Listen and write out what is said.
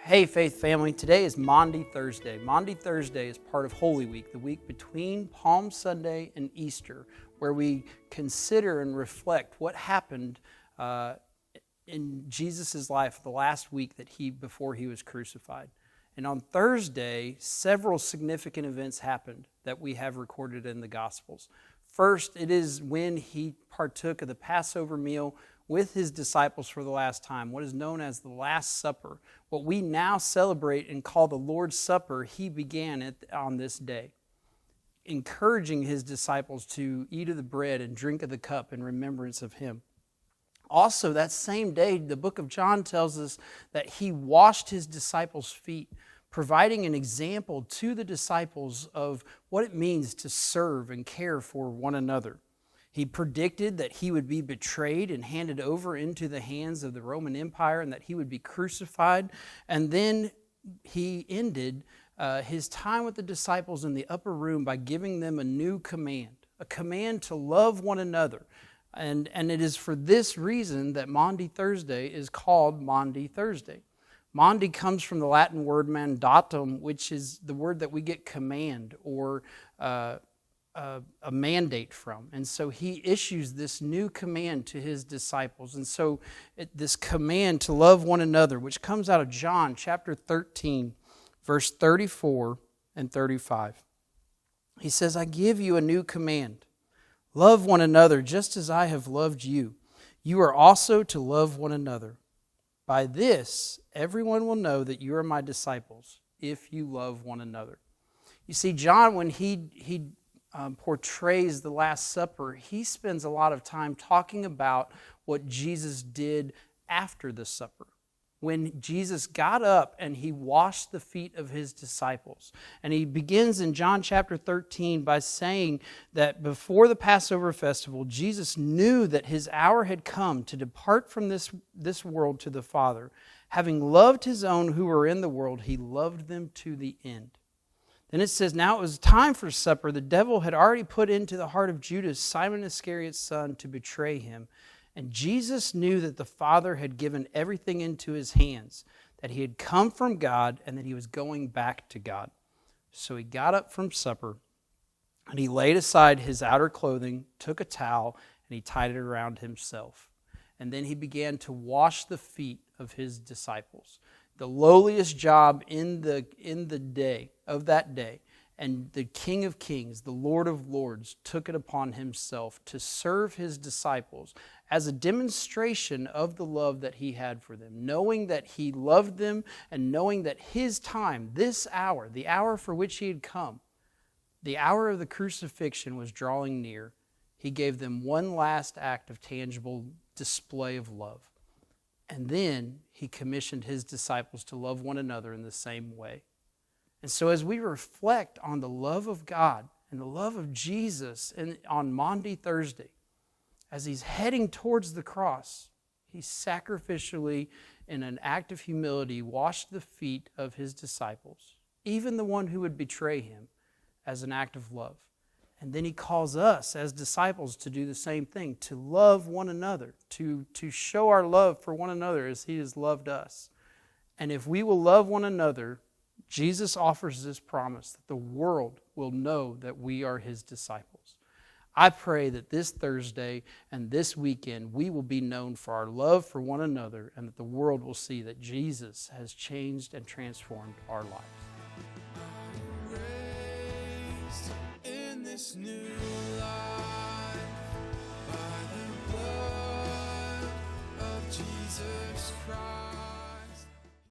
Hey, Faith family. Today is Maundy Thursday. Maundy Thursday is part of Holy Week, the week between Palm Sunday and Easter, where we consider and reflect what happened in Jesus' life the last week before he was crucified. And on Thursday, several significant events happened that we have recorded in the Gospels. First, it is when he partook of the Passover meal with his disciples for the last time, what is known as the Last Supper. What we now celebrate and call the Lord's Supper, he began on this day, encouraging his disciples to eat of the bread and drink of the cup in remembrance of him. Also, that same day, the book of John tells us that he washed his disciples' feet, providing an example to the disciples of what it means to serve and care for one another. He predicted that he would be betrayed and handed over into the hands of the Roman Empire and that he would be crucified. And then he ended his time with the disciples in the upper room by giving them a new command, a command to love one another. And it is for this reason that Maundy Thursday is called Maundy Thursday. Maundy comes from the Latin word mandatum, which is the word that we get command or a mandate from. And so he issues this new command to his disciples. And so this command to love one another, which comes out of John chapter 13, verse 34 and 35. He says, "I give you a new command. Love one another just as I have loved you. You are also to love one another. By this, everyone will know that you are my disciples, if you love one another." You see, John, when he portrays the Last Supper, he spends a lot of time talking about what Jesus did after the supper. When Jesus got up and he washed the feet of his disciples. And he begins in John chapter 13 by saying that before the Passover festival, Jesus knew that his hour had come to depart from this world to the Father. Having loved his own who were in the world, he loved them to the end. Then it says, now it was time for supper. The devil had already put into the heart of Judas, Simon Iscariot's son, to betray him. And Jesus knew that the Father had given everything into his hands, that he had come from God and that he was going back to God. So he got up from supper and he laid aside his outer clothing, took a towel, and he tied it around himself. And then he began to wash the feet of his disciples. The lowliest job in the day of that day. And the King of Kings, the Lord of Lords, took it upon himself to serve his disciples as a demonstration of the love that he had for them, knowing that he loved them and knowing that his time, this hour, the hour for which he had come, the hour of the crucifixion was drawing near. He gave them one last act of tangible display of love. And then he commissioned his disciples to love one another in the same way. And so as we reflect on the love of God and the love of Jesus on Maundy Thursday, as he's heading towards the cross, he sacrificially, in an act of humility, washed the feet of his disciples, even the one who would betray him, as an act of love. And then he calls us as disciples to do the same thing, to love one another, to show our love for one another as he has loved us. And if we will love one another, Jesus offers this promise that the world will know that we are his disciples. I pray that this Thursday and this weekend we will be known for our love for one another and that the world will see that Jesus has changed and transformed our lives. This new life by the blood of Jesus Christ.